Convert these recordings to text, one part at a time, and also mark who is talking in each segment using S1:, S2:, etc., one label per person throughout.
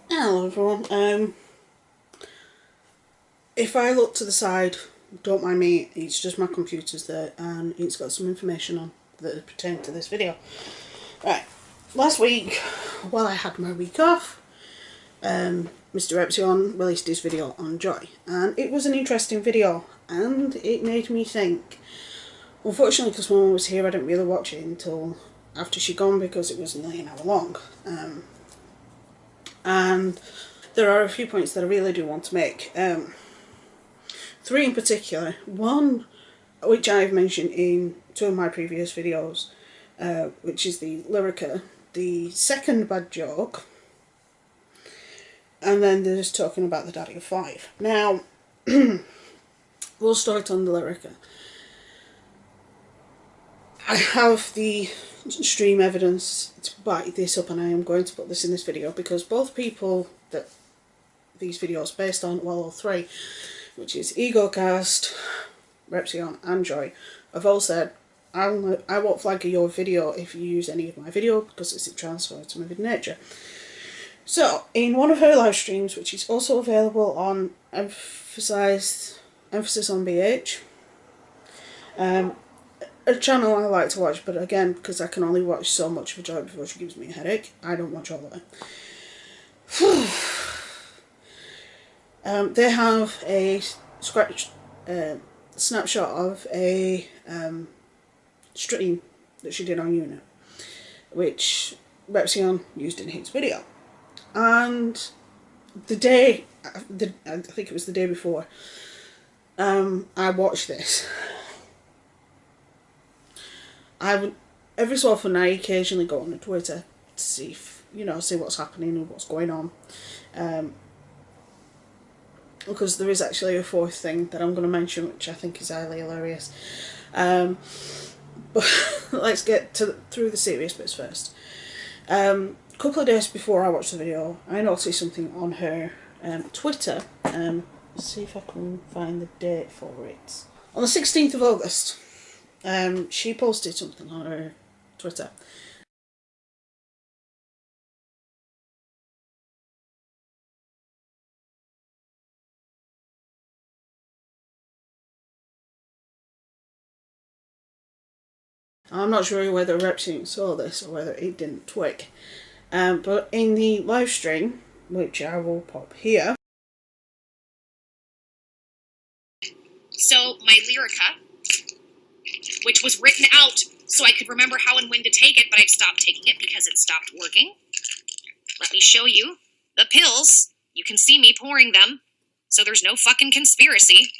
S1: Hello everyone. If I look to the side, don't mind me, it's just my computer's there and it's got some information on that pertain to this video. Right, last week, while I had my week off, Mr Repzion released his video on Joy, and it was an interesting video and it made me think. Unfortunately, because Mum was here, I didn't really watch it until after she'd gone because it was nearly an hour long. And there are a few points that I really do want to make. Three in particular. One, which I've mentioned in two of my previous videos, which is the Lyrica, the second bad joke, and then there's talking about the daddy of five. Now, we'll start on the Lyrica. I have the stream evidence to back this up, and I am going to put this in this video because both people that these videos are based on, well, all three, which is EgoCast, Repzion and Joy, have all said, I won't flag your video if you use any of my video because it's a transfer to my nature. So, in one of her live streams, which is also available on Emphasis on BH, a channel I like to watch, but again, because I can only watch so much of Joy before she gives me a headache, I don't watch all of it. They have a snapshot of a stream that she did on Unit, which Repzion used in his video. And the day, I think it was the day before, I watched this. I would, every so often I occasionally go on Twitter to see if, see what's happening and what's going on. Because there is actually a fourth thing that I'm going to mention, which I think is highly hilarious. But let's get through the serious bits first. A couple of days before I watched the video, I noticed something on her Twitter. Let's see if I can find the date for it. On the 16th of August, she posted something on her Twitter. I'm not sure whether Repzion saw this or whether it didn't twig. But in the live stream, which I will pop here.
S2: So my Lyrica, which was written out so I could remember how and when to take it, but I've stopped taking it because it stopped working. Let me show you the pills. You can see me pouring them, so there's no fucking conspiracy.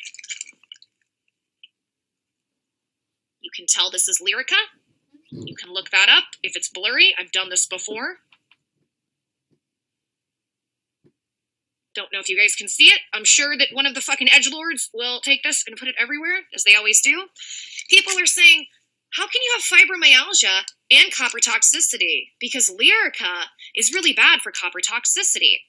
S2: You can tell this is Lyrica. You can look that up if it's blurry. I've done this before. Don't know if you guys can see it. I'm sure that one of the fucking edgelords will take this and put it everywhere, as they always do. People are saying, how can you have fibromyalgia and copper toxicity? Because Lyrica is really bad for copper toxicity.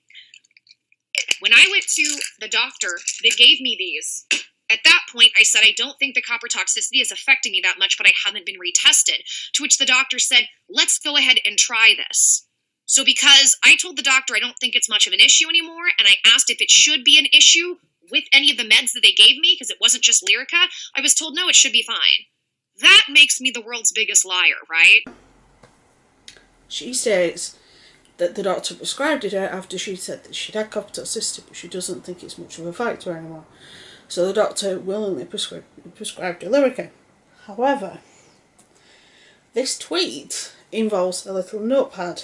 S2: When I went to the doctor that gave me these, at that point I said, I don't think the copper toxicity is affecting me that much, but I haven't been retested. To which the doctor said, let's go ahead and try this. So because I told the doctor I don't think it's much of an issue anymore, and I asked if it should be an issue with any of the meds that they gave me, because it wasn't just Lyrica, I was told no, it should be fine. That makes me the world's biggest liar, right?
S1: She says that the doctor prescribed it after she said that she'd had copper toxicity, but she doesn't think it's much of a factor anymore. So the doctor willingly prescribed her Lyrica. However, this tweet involves a little notepad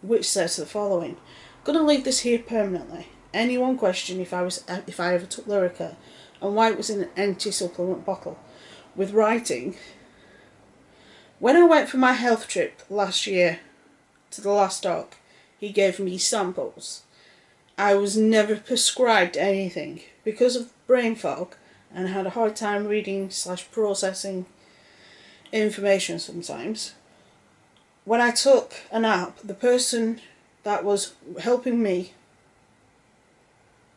S1: which says the following: "Gonna leave this here permanently. Anyone question if I ever took Lyrica and why it was in an empty supplement bottle?" With writing, "When I went for my health trip last year to the last doc, he gave me samples. I was never prescribed anything because of brain fog and had a hard time reading / processing information sometimes. When I took a nap, the person that was helping me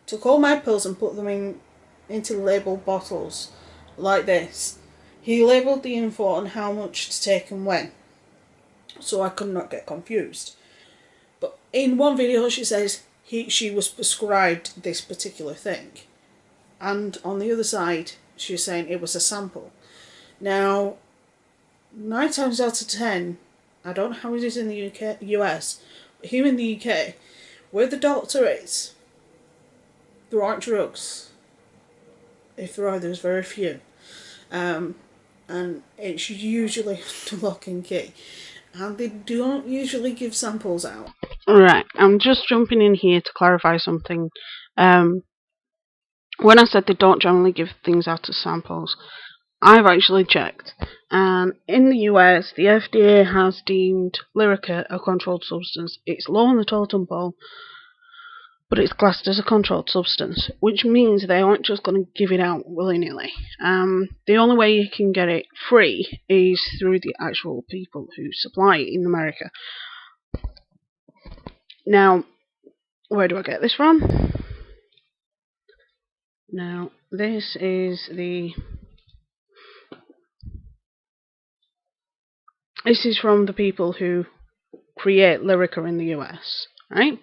S1: took all my pills and put them into labelled bottles like this. He labelled the info on how much to take and when, so I could not get confused. But in one video she says, she was prescribed this particular thing. And on the other side, she was saying it was a sample. Now, 9 times out of 10, I don't know how it is in the US, but here in the UK, where the doctor is, there aren't drugs. If there are, there's very few. And it's usually under lock and key. And they don't usually give samples out.
S3: Alright, I'm just jumping in here to clarify something. When I said they don't generally give things out as samples, I've actually checked. And in the US, the FDA has deemed Lyrica a controlled substance. It's low on the totem pole, but it's classed as a controlled substance, which means they aren't just going to give it out willy-nilly. The only way you can get it free is through the actual people who supply it in America. Now, where do I get this from? Now, this is from the people who create Lyrica in the US, right?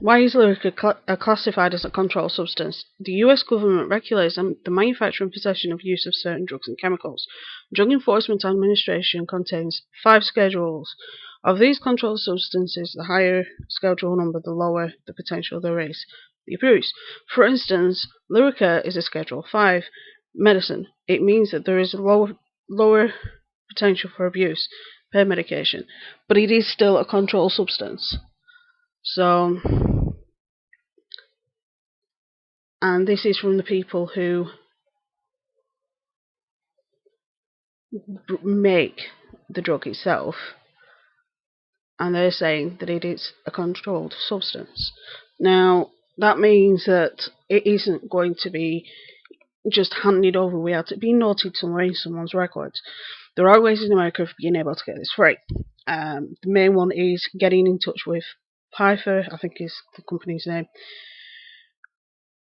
S3: Why is Lyrica classified as a controlled substance? The US government regulates the manufacture and possession of use of certain drugs and chemicals. Drug Enforcement Administration contains 5 schedules. Of these controlled substances, the higher schedule number, the lower the potential there is the abuse. For instance, Lyrica is a Schedule 5 medicine. It means that there is a lower potential for abuse per medication, but it is still a controlled substance. So, and this is from the people who make the drug itself, and they're saying that it is a controlled substance. Now, that means that it isn't going to be just handed over without it being noted somewhere in someone's records. There are ways in America of being able to get this free. The main one is getting in touch with Piper, I think is the company's name,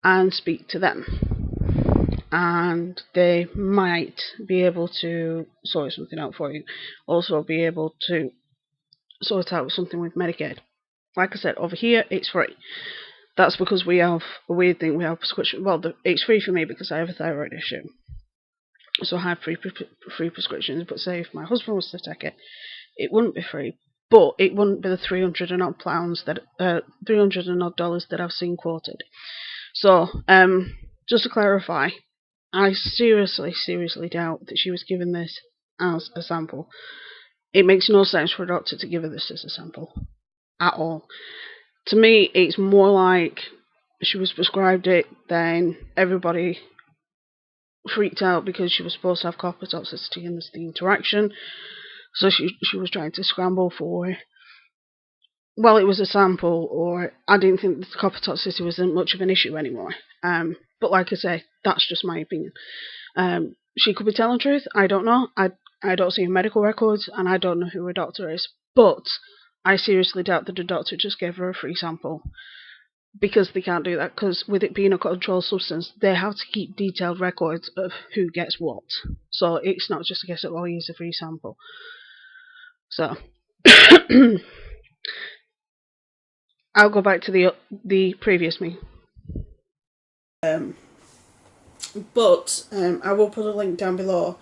S3: and speak to them. And they might be able to sort something out for you. Also be able to sort out something with Medicaid. Like I said, over here it's free. That's because we have a weird thing, we have prescription. Well, it's free for me because I have a thyroid issue. So I have free prescriptions, but say if my husband was to take it, it wouldn't be free. But it wouldn't be the $300 and odd dollars that I've seen quoted. So, just to clarify, I seriously doubt that she was given this as a sample. It makes no sense for a doctor to give her this as a sample. At all. To me, it's more like she was prescribed it, then everybody freaked out because she was supposed to have copper toxicity and there's the interaction. So she was trying to scramble for, well, it was a sample, or I didn't think the copper toxicity wasn't much of an issue anymore. But like I say, that's just my opinion. She could be telling the truth. I don't know. I don't see her medical records, and I don't know who her doctor is. But I seriously doubt that the doctor just gave her a free sample, because they can't do that, because with it being a controlled substance, they have to keep detailed records of who gets what. So it's not just a case of, oh, here's a free sample. So, I'll go back to the previous me.
S1: But I will put a link down below,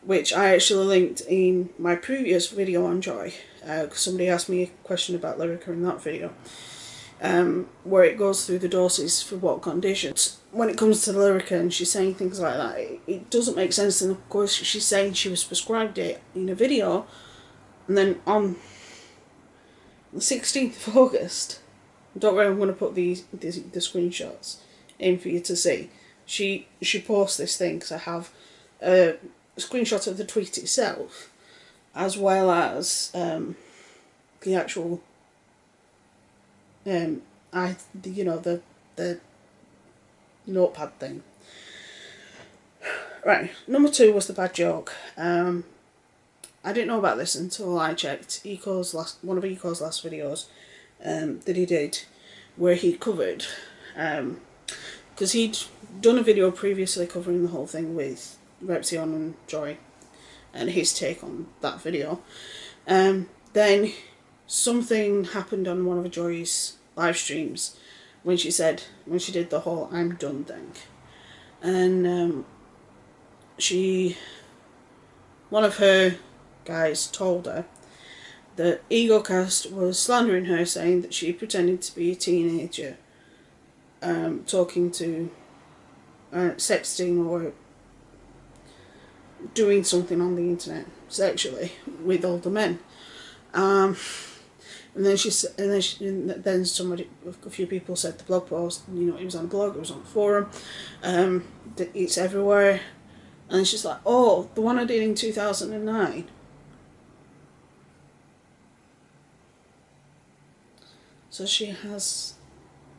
S1: which I actually linked in my previous video on Joy, because somebody asked me a question about Lyrica in that video, where it goes through the doses for what conditions. When it comes to Lyrica and she's saying things like that, it doesn't make sense. And of course she's saying she was prescribed it in a video, and then on the 16th of August, don't worry, I'm going to put the screenshots in for you to see. She posts this thing, because I have a screenshot of the tweet itself, as well as the actual the notepad thing. Right, number 2 was the bad joke. I didn't know about this until I checked one of Eco's last videos that he did, where he covered, because he'd done a video previously covering the whole thing with Repzion and Joy, and his take on that video. Then something happened on one of Joy's live streams when she did the whole "I'm done" thing, and one of her guys told her that EgoCast was slandering her, saying that she pretended to be a teenager, talking to, sexting or doing something on the internet sexually with older men. And then then somebody, a few people said the blog post, it was on a blog, it was on a forum, that it's everywhere. And she's like, oh, the one I did in 2009. So she has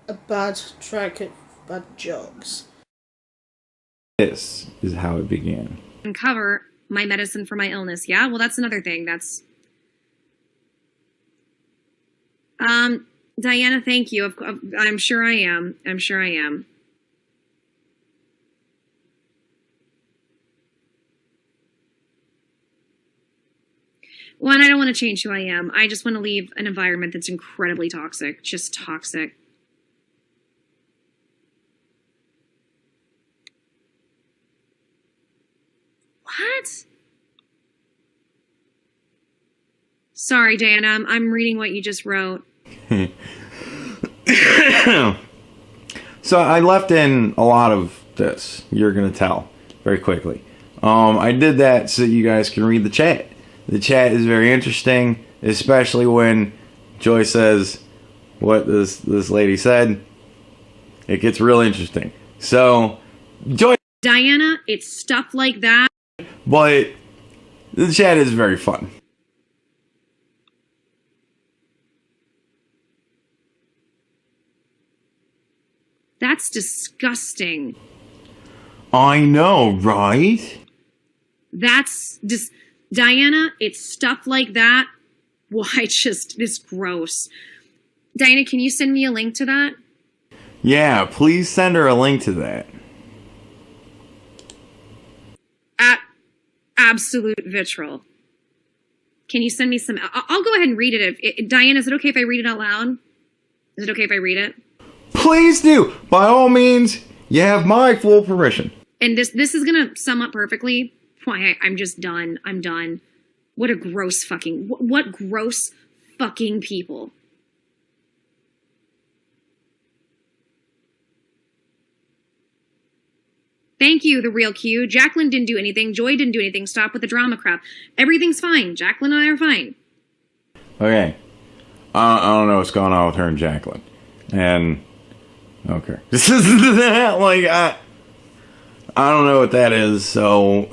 S1: a bad track of bad jokes.
S4: This is how it began.
S2: And cover my medicine for my illness. Yeah, well, that's another thing. Diana, thank you. I'm sure I am. I'm sure I am. One, I don't want to change who I am. I just want to leave an environment that's incredibly toxic. Just toxic. What? Sorry, Diana. I'm reading what you just wrote.
S4: So I left in a lot of this. You're going to tell very quickly. I did that so you guys can read the chat. The chat is very interesting, especially when Joy says what this lady said. It gets real interesting. So, Joy...
S2: Diana, it's stuff like that.
S4: But the chat is very fun.
S2: That's disgusting.
S4: I know, right?
S2: That's just... Diana, it's stuff like that. Why, it's gross. Diana, can you send me a link to that?
S4: Yeah, please send her a link to that.
S2: Absolute vitriol. Can you send me some... I'll go ahead and read it. Diana, is it okay if I read it out loud? Is it okay if I read it?
S4: Please do. By all means, you have my full permission.
S2: And this is going to sum up perfectly why I'm just done. I'm done. What a gross fucking... What gross fucking people. Thank you, the real Q. Jacqueline didn't do anything. Joy didn't do anything. Stop with the drama crap. Everything's fine. Jacqueline and I are fine.
S4: Okay. I don't know what's going on with her and Jacqueline. And... okay. This is like... I don't know what that is, so...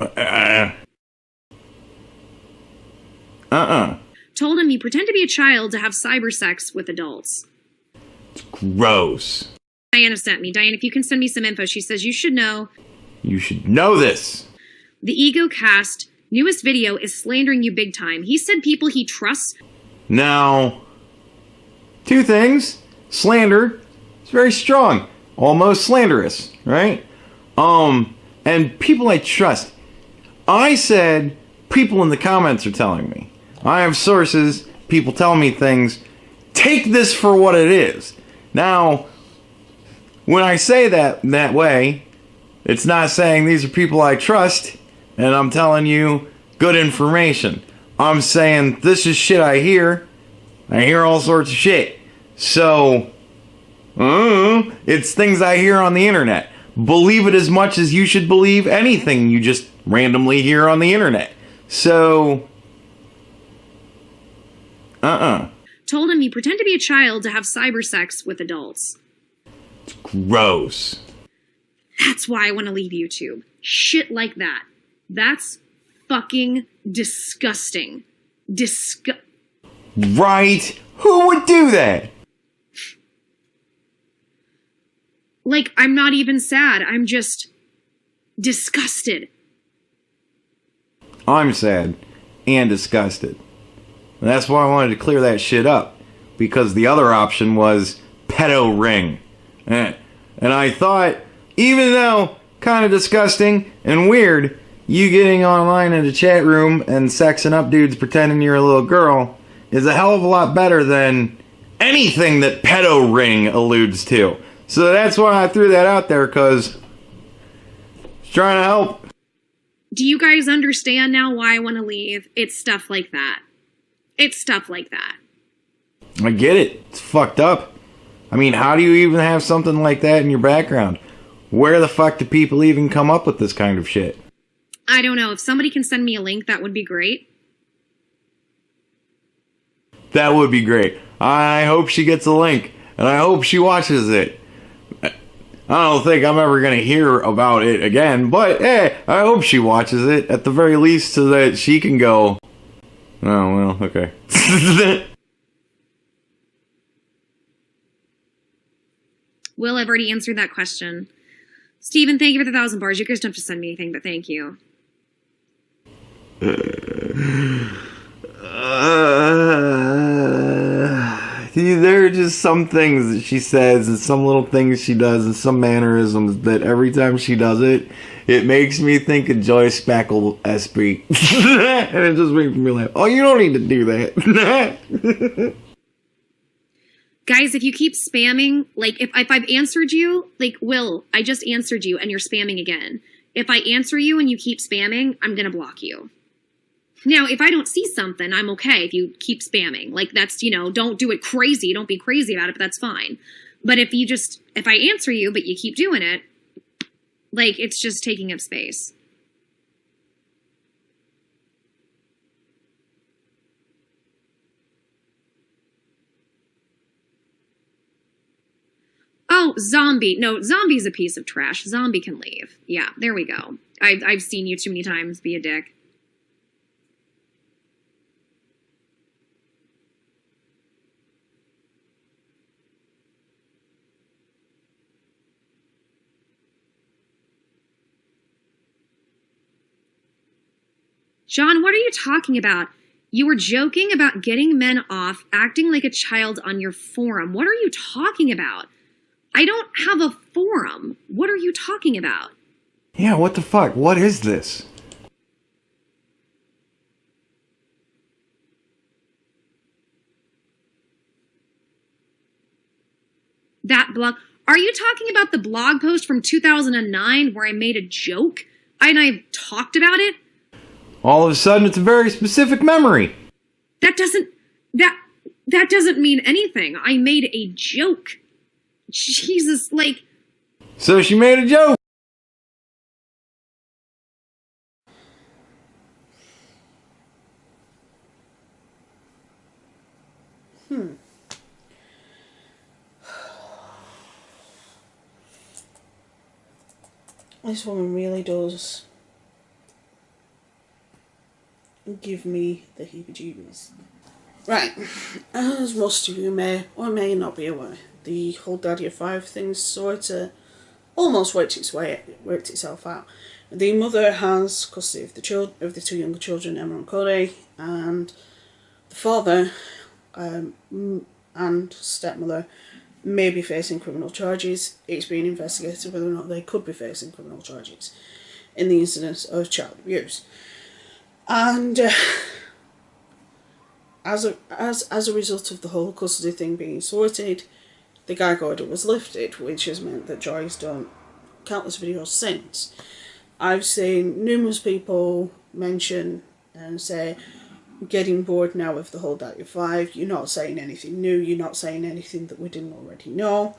S2: Told him you pretend to be a child to have cyber sex with adults.
S4: It's gross.
S2: Diana sent me. Diana, if you can send me some info. She says you should know.
S4: You should know this.
S2: The EgoCast newest video is slandering you big time. He said people he trusts...
S4: Now, two things. Slander is very strong. Almost slanderous, right? And people I trust. I said people in the comments are telling me. I have sources. People tell me things. Take this for what it is. Now, when I say that way, it's not saying these are people I trust, and I'm telling you good information. I'm saying this is shit I hear. I hear all sorts of shit. So, it's things I hear on the internet. Believe it as much as you should believe anything you just randomly hear on the internet. So,
S2: Told him you pretend to be a child to have cyber sex with adults.
S4: It's gross.
S2: That's why I want to leave YouTube. Shit like that. That's fucking disgusting.
S4: Right? Who would do that?
S2: Like, I'm not even sad. I'm just disgusted.
S4: I'm sad and disgusted. And that's why I wanted to clear that shit up. Because the other option was pedo ring. And I thought, even though kind of disgusting and weird, you getting online in the chat room and sexing up dudes pretending you're a little girl is a hell of a lot better than anything that pedo ring alludes to. So that's why I threw that out there, because it's trying to help.
S2: Do you guys understand now why I want to leave? It's stuff like that. It's stuff like that.
S4: I get it. It's fucked up. I mean, how do you even have something like that in your background? Where the fuck do people even come up with this kind of shit?
S2: I don't know. If somebody can send me a link, that would be great.
S4: That would be great. I hope she gets a link, and I hope she watches it. I don't think I'm ever going to hear about it again, but hey, I hope she watches it, at the very least, so that she can go, oh, well, okay.
S2: Will, I've already answered that question. Steven, thank you for the 1,000 bars. You guys don't have to send me anything, but thank you.
S4: There are just some things that she says and some little things she does and some mannerisms that every time she does it, it makes me think of Joyce Spackle Esprit. And it just makes me laugh. Oh, you don't need to do that.
S2: Guys, if you keep spamming, like, if I've answered you, like, Will, I just answered you and you're spamming again. If I answer you and you keep spamming, I'm going to block you. Now, if I don't see something, I'm okay if you keep spamming. Like, that's, you know, don't do it crazy. Don't be crazy about it, but that's fine. But if I answer you, but you keep doing it, like, it's just taking up space. Oh, Zombie. No, Zombie's a piece of trash. Zombie can leave. Yeah, there we go. I've seen you too many times be a dick. John, what are you talking about? You were joking about getting men off, acting like a child on your forum. What are you talking about? I don't have a forum. What are you talking about?
S4: Yeah, what the fuck? What is this?
S2: That blog. Are you talking about the blog post from 2009 where I made a joke and I talked about it?
S4: All of a sudden, it's a very specific memory.
S2: That doesn't mean anything. I made a joke. Jesus, like...
S4: So she made a joke.
S1: This woman really does give me the heebie-jeebies. Right, as most of you may or may not be aware, the whole Daddy of Five thing sort of almost worked itself out. The mother has custody of the two younger children, Emma and Cody, and the father and stepmother may be facing criminal charges. It's being investigated whether or not they could be facing criminal charges in the incidence of child abuse. And as a result of the whole custody thing being sorted, the gag order was lifted, which has meant that Joy's done countless videos since. I've seen numerous people mention and say, I'm getting bored now of the whole Daddy of Five. You're not saying anything new. You're not saying anything that we didn't already know.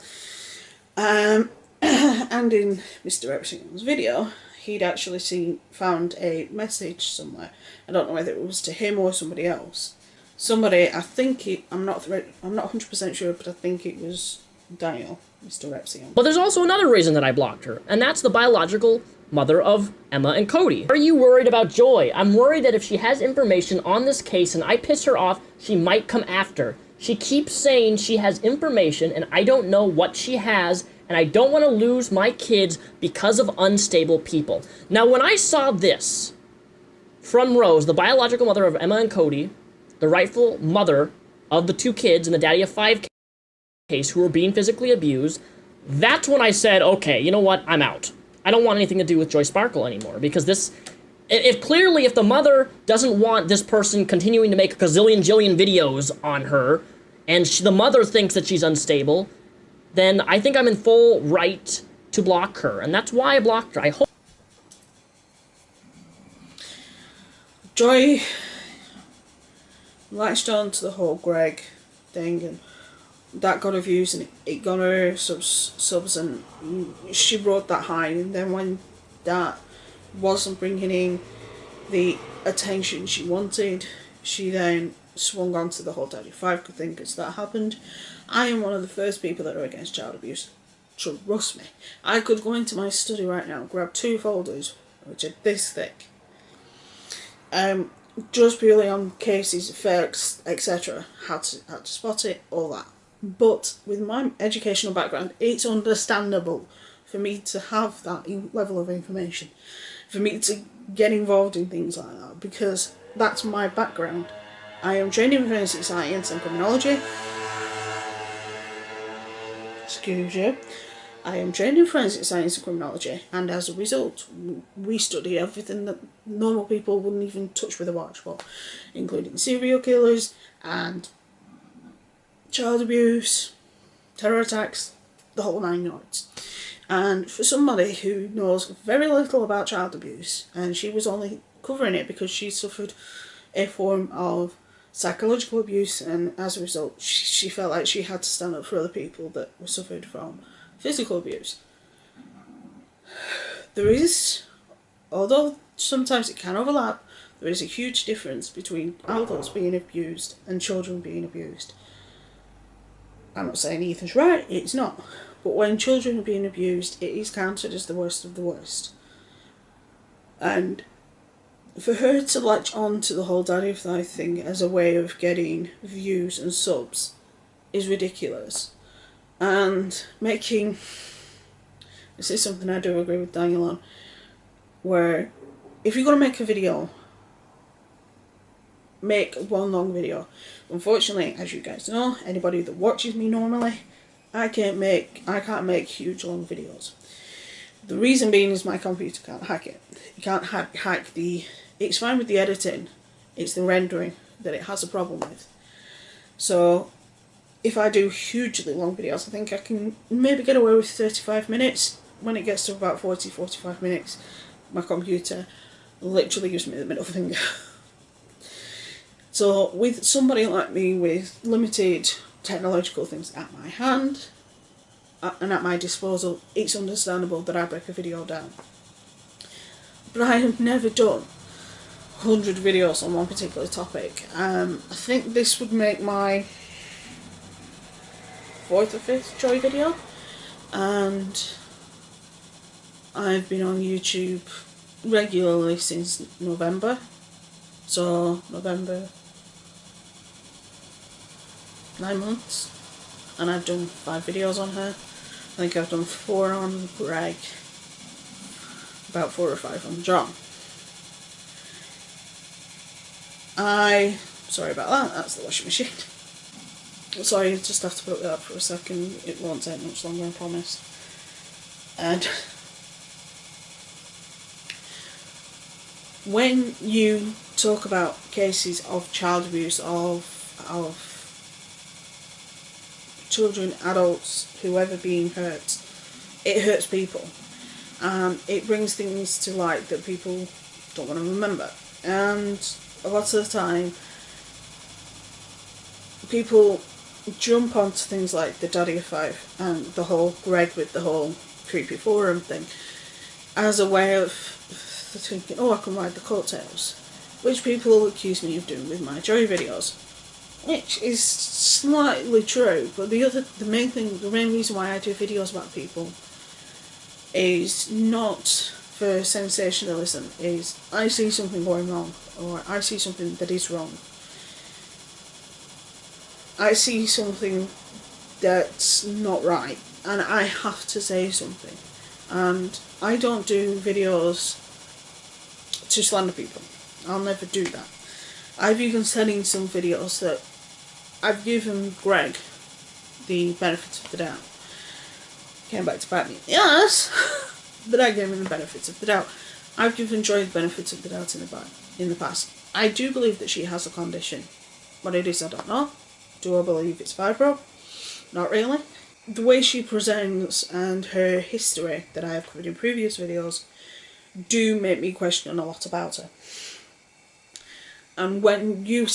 S1: And in Mr Repzion's video, he'd actually found a message somewhere. I don't know whether it was to him or somebody else. Somebody, I'm not 100% sure, but I think it was Daniel, Mr Repzion.
S5: But there's also another reason that I blocked her, and that's the biological mother of Emma and Cody. Are you worried about Joy? I'm worried that if she has information on this case and I piss her off, she might come after. She keeps saying she has information, and I don't know what she has, and I don't want to lose my kids because of unstable people. Now, when I saw this from Rose, the biological mother of Emma and Cody, the rightful mother of the two kids in the Daddy of Five case who were being physically abused, that's when I said, okay, you know what, I'm out. I don't want anything to do with Joy Sparkle anymore, because this If the mother doesn't want this person continuing to make a gazillion jillion videos on her, and the mother thinks that she's unstable, then I think I'm in full right to block her, and that's why I blocked her. I hope.
S1: Joy latched on to the whole Greg thing, and that got her views, and it got her subs, and she rode that high. And then when that wasn't bringing in the attention she wanted, she then swung on to the whole Daddy 5 thing, because that happened. I am one of the first people that are against child abuse. Trust me. I could go into my study right now, grab 2 folders, which are this thick, just purely on cases, effects, etc. How to spot it, all that. But with my educational background, it's understandable for me to have that level of information, for me to get involved in things like that, because that's my background. I am trained in forensic science and criminology. Excuse you. I am trained in forensic science and criminology, and as a result, we study everything that normal people wouldn't even touch with a watch for, including serial killers and child abuse, terror attacks, the whole 9 yards. And for somebody who knows very little about child abuse, and she was only covering it because she suffered a form of psychological abuse, and as a result she felt like she had to stand up for other people that were suffered from physical abuse. There is, although sometimes it can overlap, there is a huge difference between adults being abused and children being abused. I'm not saying Ethan's right, it's not. But when children are being abused, it is counted as the worst of the worst. And for her to latch on to the whole Daddy of Thy thing as a way of getting views and subs is ridiculous. And making, this is something I do agree with Daniel on, where if you're going to make a video, make one long video. Unfortunately, as you guys know, anybody that watches me normally, I can't make huge long videos. The reason being is my computer can't hack it. You can't hack the, it's fine with the editing, it's the rendering that it has a problem with. So if I do hugely long videos, I think I can maybe get away with 35 minutes. When it gets to about 40-45 minutes, my computer literally gives me the middle finger. So with somebody like me with limited technological things at my hand and at my disposal, it's understandable that I break a video down. But I have never done 100 videos on one particular topic. I think this would make my 4th or 5th Joy video, and I've been on YouTube regularly since November. So November, 9 months, and I've done 5 videos on her. I think I've done 4 on Greg, about 4 or 5 on John. Sorry about that, that's the washing machine. Sorry, just have to put that up for a second, it won't take much longer, I promise. And when you talk about cases of child abuse, of children, adults, whoever being hurt, it hurts people. It brings things to light that people don't want to remember. And a lot of the time, people jump onto things like the Daddy of 5 and the whole Greg with the whole creepy forum thing as a way of thinking, oh, I can ride the coattails, which people accuse me of doing with my Joy videos, which is slightly true. But the main reason why I do videos about people is not for sensationalism, is I see something going wrong, or I see something that is wrong. I see something that's not right, and I have to say something. And I don't do videos to slander people. I'll never do that. I've even said in some videos that I've given Greg the benefit of the doubt. Came back to bite me in the ass, but I gave him the benefit of the doubt. I've given Joy the benefit of the doubt in the past. I do believe that she has a condition. What it is, I don't know. Do I believe it's fibro? Not really. The way she presents and her history that I have covered in previous videos do make me question a lot about her. And when you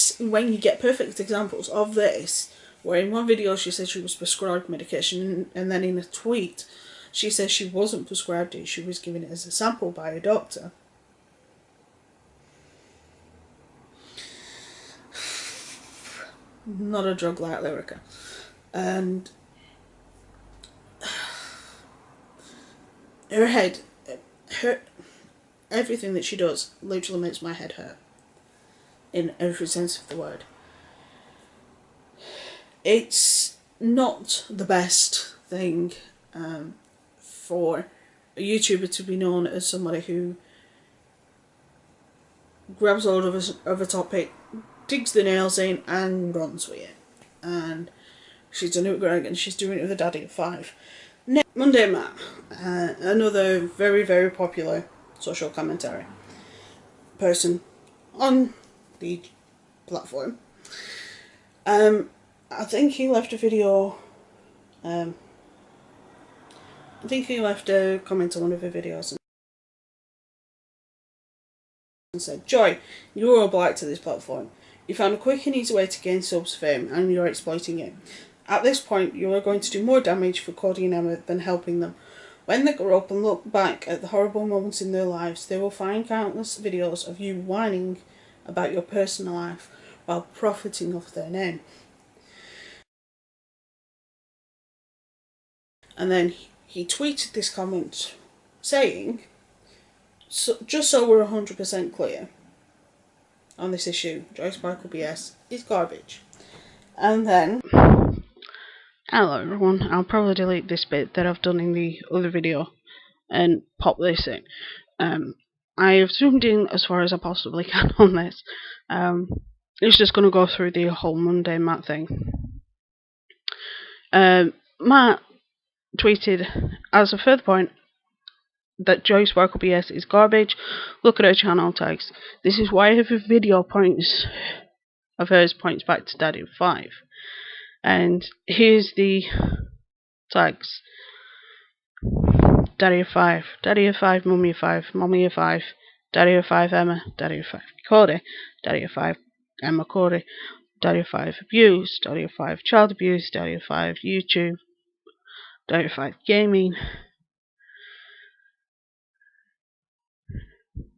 S1: get perfect examples of this, where in one video she said she was prescribed medication, and then in a tweet she says she wasn't prescribed it, she was given it as a sample by a doctor. Not a drug like Lyrica. And her head, everything that she does literally makes my head hurt. In every sense of the word. It's not the best thing for a YouTuber to be known as somebody who grabs hold of a topic, digs the nails in and runs with it. And she's done it with Greg, and she's doing it with a daddy of 5. Mundane Matt, another very, very popular social commentary person on the platform. I think he left a video, I think he left a comment on one of her videos and said, "Joy, you are all black to this platform. You found a quick and easy way to gain subs fame and you're exploiting it. At this point, you are going to do more damage for Cody and Emma than helping them. When they grow up and look back at the horrible moments in their lives, they will find countless videos of you whining about your personal life while profiting off their name." And then he tweeted this comment saying, "So, just so we're 100% clear on this issue, Joy Sparkle BS is garbage." And then,
S3: hello everyone, I'll probably delete this bit that I've done in the other video and pop this in. I have zoomed in as far as I possibly can on this. It's just going to go through the whole Mundane Matt thing. Matt tweeted as a further point that Joy Sparkle BS is garbage. Look at her channel tags. This is why every video of hers points back to Daddy of 5. And here's the tags: Daddy of 5, Daddy of 5, Mummy of 5, Mommy of 5, Daddy of 5, Emma, Daddy of 5, Cody, Daddy of 5, Emma, Cody, Daddy of 5, abuse, Daddy of 5, child abuse, Daddy of 5, YouTube, Daddy of 5, gaming,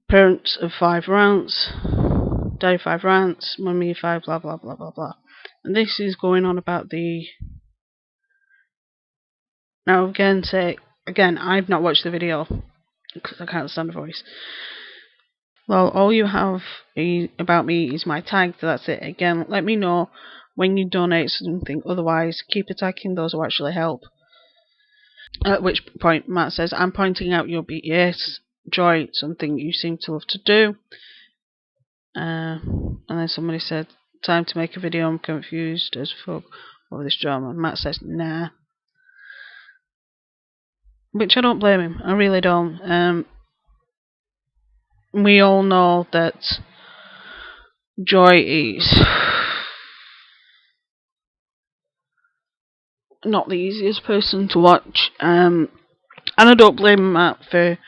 S3: parents of 5 rants, Daddy of 5 rants, Mummy of 5, blah blah blah blah blah. And this is going on about the... Now again, I've not watched the video because I can't stand the voice. Well, all you have about me is my tag, that's it. Again, let me know when you donate something, otherwise keep attacking those who actually help. At which point Matt says, "I'm pointing out your BS, Joy, something you seem to love to do." And then somebody said, "Time to make a video, I'm confused as fuck over this drama." Matt says, "Nah." Which I don't blame him, I really don't. We all know that Joy is not the easiest person to watch, and I don't blame Matt for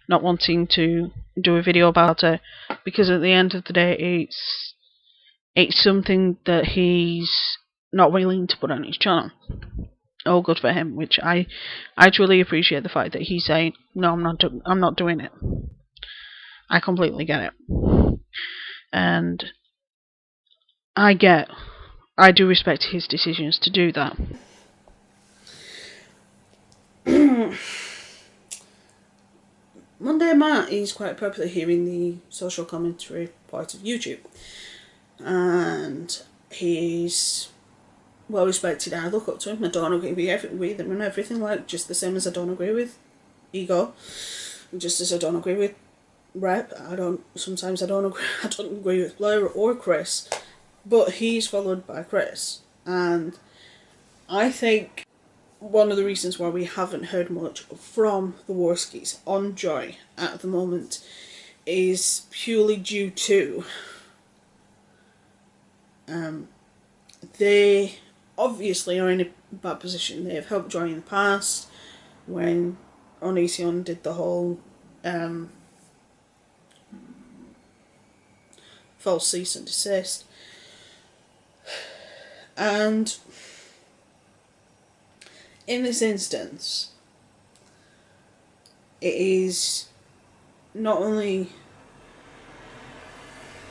S3: not wanting to do a video about her, because at the end of the day it's something that he's not willing to put on his channel. All good for him, which I truly appreciate the fact that he's saying, "No, I'm not doing it." I completely get it, and I do respect his decisions to do that.
S1: Mundane Matt is quite popular here in the social commentary part of YouTube, and he's well respected. I look up to him. I don't agree with him and everything, like, just the same as I don't agree with Ego, just as I don't agree with Rep. I don't agree with Blair or Chris, but he's followed by Chris, and I think one of the reasons why we haven't heard much from the Warskis on Joy at the moment is purely due to they obviously are in a bad position. They have helped Joy in the past when Onision did the whole false cease and desist, and in this instance it is not only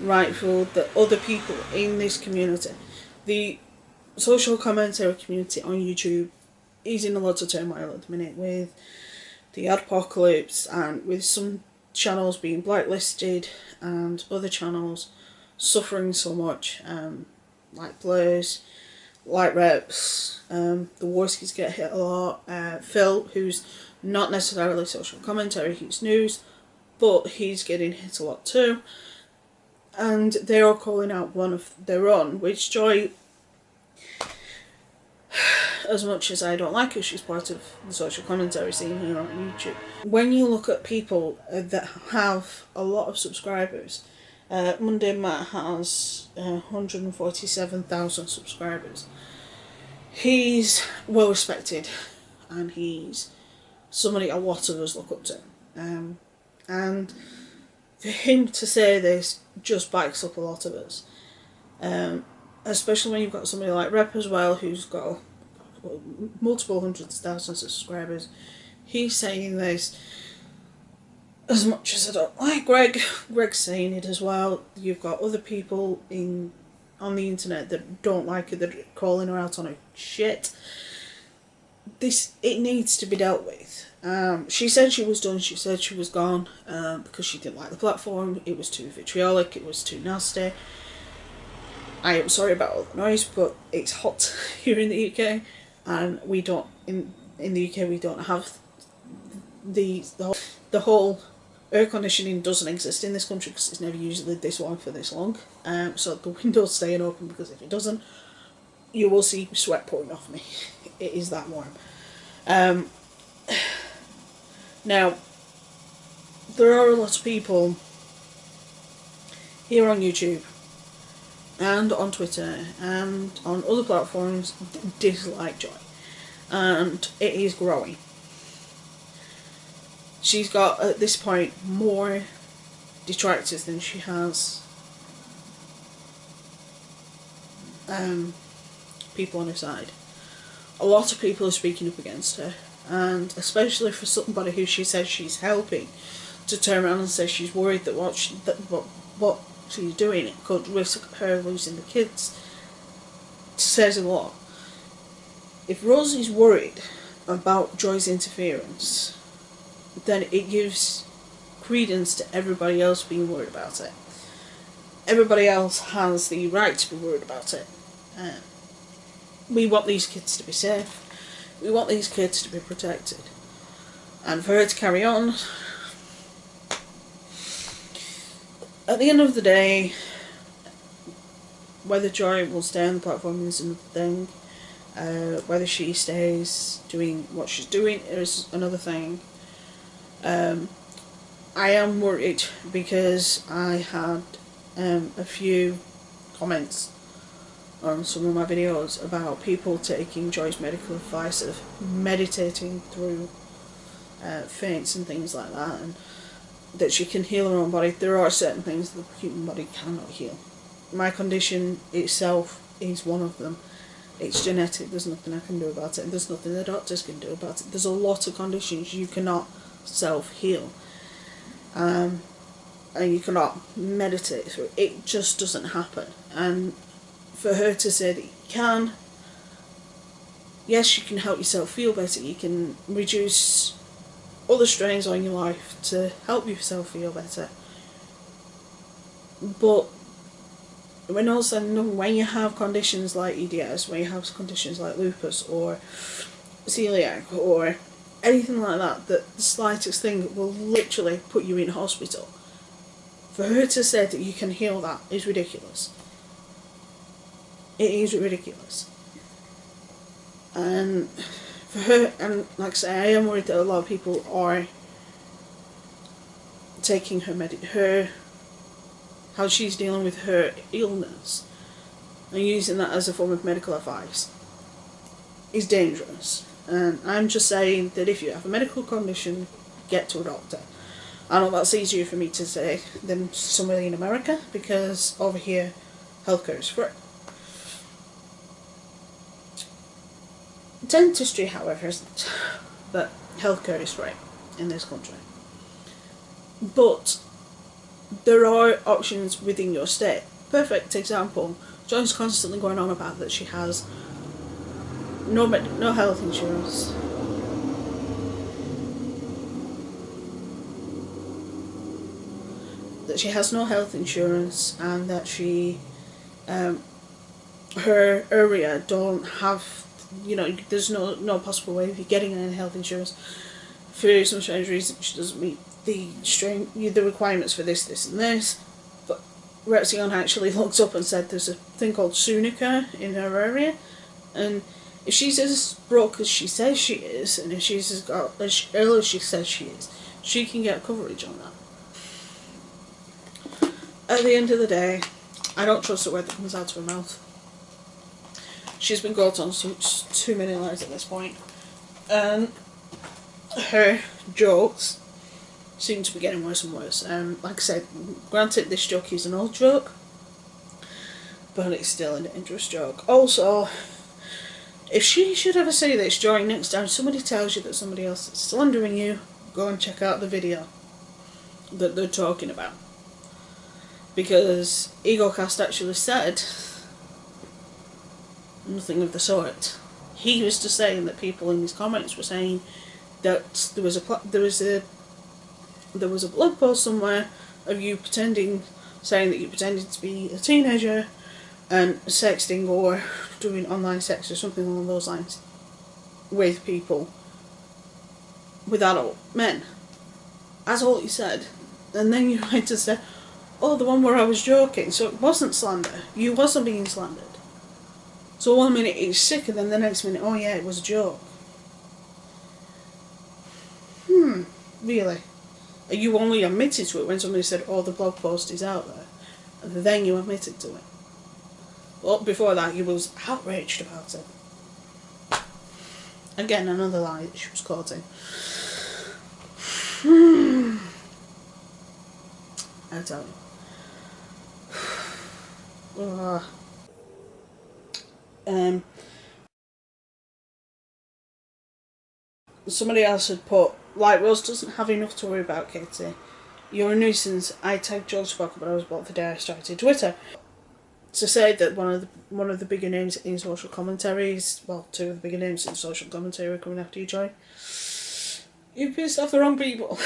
S1: rightful that other people in this community, the social commentary community on YouTube, is in a lot of turmoil at the minute with the apocalypse and with some channels being blacklisted and other channels suffering so much, like Blaze, like Reps, the Warskis get hit a lot. Phil, who's not necessarily social commentary, he's news, but he's getting hit a lot too. And they are calling out one of their own, which Joy, as much as I don't like her, she's part of the social commentary scene here on YouTube. When you look at people that have a lot of subscribers, Mundane Matt has 147,000 subscribers. He's well respected, and he's somebody a lot of us look up to. And for him to say this just backs up a lot of us. Especially when you've got somebody like Rep as well, who's got multiple hundreds of thousands of subscribers. He's saying this. As much as I don't like Greg's saying it as well. You've got other people on the internet that don't like her, that are calling her out on her shit. It needs to be dealt with. She said she was done, she said she was gone, because she didn't like the platform. It was too vitriolic, it was too nasty. I am sorry about all the noise, but it's hot here in the UK, and we don't, in the UK we don't have the whole air conditioning doesn't exist in this country because it's never usually this warm for this long. So the window's staying open, because if it doesn't, you will see sweat pouring off me. It is that warm. Now, there are a lot of people here on YouTube and on Twitter and on other platforms that dislike Joy, and it is growing. She's got, at this point, more detractors than she has people on her side. A lot of people are speaking up against her, and especially for somebody who she says she's helping, to turn around and say she's worried that what she's doing, it could risk her losing the kids, says a lot. If Rosie's worried about Joy's interference, then it gives credence to everybody else being worried about it. Everybody else has the right to be worried about it. We want these kids to be safe. We want these kids to be protected. And for her to carry on, at the end of the day, whether Joy will stay on the platform is another thing. Whether she stays doing what she's doing is another thing. I am worried because I had a few comments on some of my videos about people taking Joy's medical advice of meditating through faints and things like that, and that she can heal her own body. There are certain things that the human body cannot heal. My condition itself is one of them. It's genetic, there's nothing I can do about it, and there's nothing the doctors can do about it. There's a lot of conditions you cannot self-heal, and you cannot meditate through. It just doesn't happen. And for her to say that you can, yes, you can help yourself feel better, you can reduce other strains on your life to help yourself feel better, but when all said and done, when you have conditions like EDS, when you have conditions like lupus or celiac or anything like that, that the slightest thing will literally put you in hospital, for her to say that you can heal that is ridiculous. It is ridiculous. And for her, and like I say, I am worried that a lot of people are taking her how she's dealing with her illness and using that as a form of medical advice is dangerous. And I'm just saying that if you have a medical condition, get to a doctor. I know that's easier for me to say than somebody in America, because over here healthcare is free. Dentistry, however, isn't, but healthcare is free in this country. But there are options within your state. Perfect example, John's constantly going on about that she has no health insurance. That she has no health insurance, and that she, her area don't have, there's no possible way of you getting any health insurance. For some strange reason, she doesn't meet the requirements for this and this. But Repzion actually looked up and said there's a thing called Lyrica in her area, and if she's as broke as she says she is, and if she's as ill as she says she is, she can get coverage on that. At the end of the day, I don't trust a word that comes out of her mouth. She's been caught on too many lies at this point, and her jokes seem to be getting worse and worse. Like I said, granted, this joke is an old joke, but it's still a dangerous joke. Also, if she should ever say this during next time somebody tells you that somebody else is slandering you, go and check out the video that they're talking about. Because EgoCast actually said nothing of the sort. He was just saying that people in his comments were saying that there was a blog post somewhere of you saying that you pretended to be a teenager and sexting or doing online sex or something along those lines with people, with adult men. That's all he said. And then you went to say, oh, the one where I was joking, so it wasn't slander. You wasn't being slandered. So 1 minute it's sick, and then the next minute, oh yeah, it was a joke. Really? You only admitted to it when somebody said, oh, the blog post is out there, and then you admitted to it. Well, before that, you was outraged about it. Again, another lie that she was caught in. I tell you. Somebody else had put, like, Rose doesn't have enough to worry about, Katie. You're a nuisance. I tagged Joe Spock, but I was blocked the day I started Twitter. To say that one of the bigger names in social commentaries, well, two of the bigger names in social commentary are coming after you, Joy. You've pissed off the wrong people.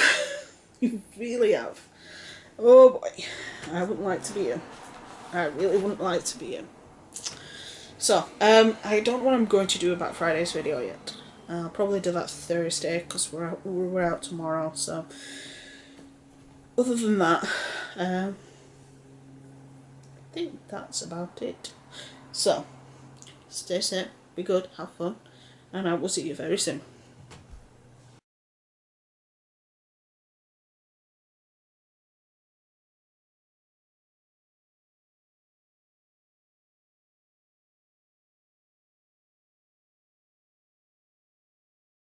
S1: You really have. Oh boy, I wouldn't like to be you. I really wouldn't like to be you. So, I don't know what I'm going to do about Friday's video yet. I'll probably do that Thursday, because we're out tomorrow, so. Other than that, I think that's about it. So, stay safe, be good, have fun, and I will see you very soon.